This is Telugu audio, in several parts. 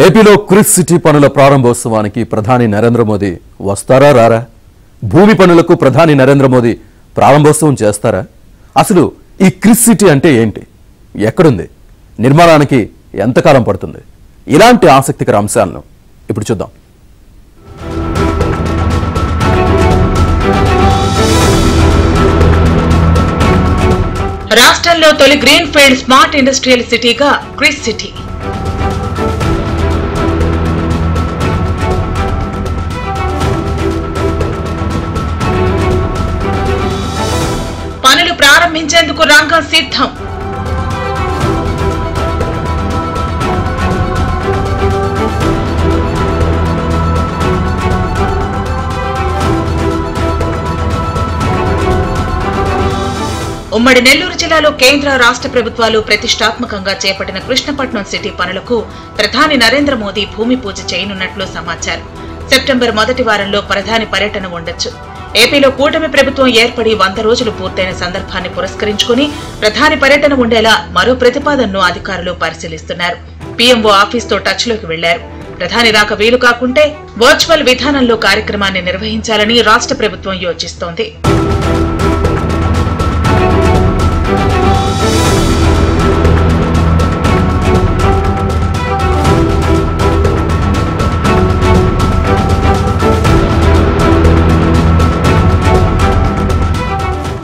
ఏపీలో క్రిస్ సిటీ పనుల ప్రారంభోత్సవానికి ప్రధాని నరేంద్ర మోదీ వస్తారా రారా? భూమి పనులకు ప్రధాని నరేంద్ర మోదీ ప్రారంభోత్సవం చేస్తారా? అసలు ఈ క్రిస్ సిటీ అంటే ఏంటి? ఎక్కడుంది? నిర్మాణానికి ఎంతకాలం పడుతుంది? ఇలాంటి ఆసక్తికర అంశాలను ఇప్పుడు చూద్దాం. రాష్ట్రంలో తొలి గ్రీన్ ఫీల్డ్ స్మార్ట్ ఇండస్ట్రియల్ సిటీగా క్రిస్ సిటీ. పనులు ప్రారంభించేందుకు రంగం సిద్ధం. ఉమ్మడి నెల్లూరు జిల్లాలో కేంద్ర రాష్ట్ర ప్రభుత్వాలు ప్రతిష్టాత్మకంగా చేపట్టిన కృష్ణపట్నం సిటీ పనులకు ప్రధాని నరేంద్ర మోదీ భూమి పూజ చేయనున్నట్లు సమాచారం. సెప్టెంబర్ మొదటి వారంలో ప్రధాని పర్యటన ఉండొచ్చు. ఏపీలో కూటమి ప్రభుత్వం ఏర్పడి 100 రోజులు పూర్తయిన సందర్భాన్ని పురస్కరించుకుని ప్రధాని పర్యటన ఉండేలా మరో ప్రతిపాదనను అధికారులు పరిశీలిస్తున్నారు. పీఎంఓ ఆఫీస్తో టచ్లోకి వెళ్లారు. ప్రధాని రాక వీలు కాకుంటే వర్చువల్ విధానంలో కార్యక్రమాన్ని నిర్వహించాలని రాష్ట్ర ప్రభుత్వం యోచిస్తోంది.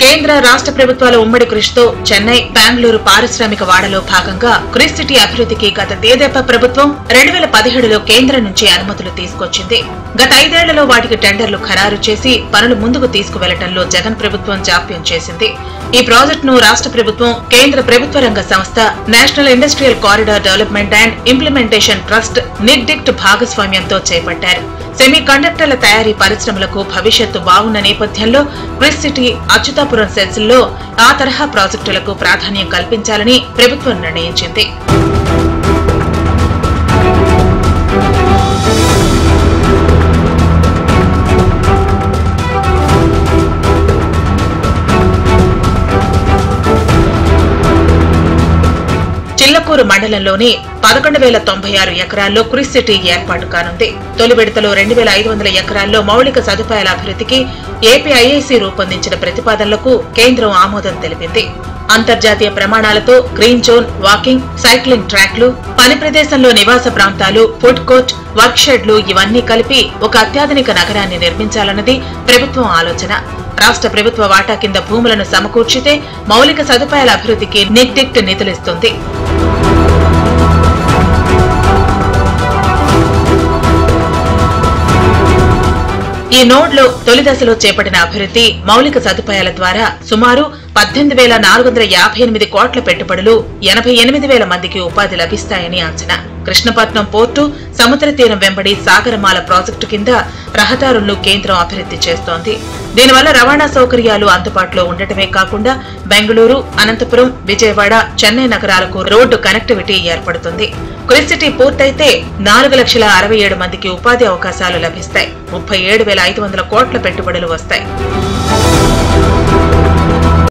కేంద్ర రాష్ట్ర ప్రభుత్వాల ఉమ్మడి కృషితో చెన్నై, బెంగళూరు పారిశ్రామిక వాడలో భాగంగా క్రిస్ సిటీ అభివృద్ధికి గత తెదేపా ప్రభుత్వం 2017లో కేంద్రం నుంచి అనుమతులు తీసుకొచ్చింది. గత 5 ఏళ్లలో వాటికి టెండర్లు ఖరారు చేసి పనులు ముందుకు తీసుకువెళ్లడంలో జగన్ ప్రభుత్వం జాప్యం చేసింది. ఈ ప్రాజెక్టును రాష్ట్ర ప్రభుత్వం, కేంద్ర ప్రభుత్వ రంగ సంస్థ national industrial corridor development and implementation trust నిగ్డిక్ట్ భాగస్వామ్యంతో చేపట్టారు. సెమీ కండక్టర్ల తయారీ పరిశ్రమలకు భవిష్యత్తు బాగున్న నేపథ్యంలో క్రిస్ సిటీ, అచ్యుతాపురం సెల్స్లో ఆ తరహా ప్రాజెక్టులకు ప్రాధాన్యం కల్పించాలని ప్రభుత్వం నిర్ణయించింది. చిల్లకూరు మండలంలోని 11,096 ఎకరాల్లో క్రిస్ సిటీ ఏర్పాటు కానుంది. తొలి విడతలో 2,500 ఎకరాల్లో మౌలిక సదుపాయాల అభివృద్ధికి ఏపీఐఐసీ రూపొందించిన ప్రతిపాదనలకు కేంద్రం ఆమోదం తెలిపింది. అంతర్జాతీయ ప్రమాణాలతో గ్రీన్ జోన్, వాకింగ్, సైక్లింగ్ ట్రాక్లు, పని ప్రదేశంలో నివాస ప్రాంతాలు, ఫుడ్ కోర్ట్, వర్క్ షెడ్లు ఇవన్నీ కలిపి ఒక అత్యాధునిక నగరాన్ని నిర్మించాలన్నది ప్రభుత్వం ఆలోచన. రాష్ట్ర ప్రభుత్వ వాటా కింద భూములను సమకూర్చితే మౌలిక సదుపాయాల అభివృద్ధికి నిగ్డిక్ట్ నిధులిస్తుంది. ఈ నోడ్లో తొలి దశలో చేపట్టిన అభివృద్ధి, మౌలిక సదుపాయాల ద్వారా సుమారు 18,458 కోట్ల పెట్టుబడులు, 88,000 మందికి ఉపాధి లభిస్తాయని అంచనా. కృష్ణపట్నం పోర్టు, సముద్ర తీరం వెంబడి సాగరమాల ప్రాజెక్టు కింద రహదారులను కేంద్రం అభివృద్ధి చేస్తోంది. దీనివల్ల రవాణా సౌకర్యాలు అందుబాటులో ఉండటమే కాకుండా బెంగళూరు, అనంతపురం, విజయవాడ, చెన్నై నగరాలకు రోడ్డు కనెక్టివిటీ ఏర్పడుతుంది. క్రిస్ సిటీ పూర్తయితే 4,67,000 మందికి ఉపాధి అవకాశాలు లభిస్తాయి. 37,500 కోట్ల పెట్టుబడులు వస్తాయి.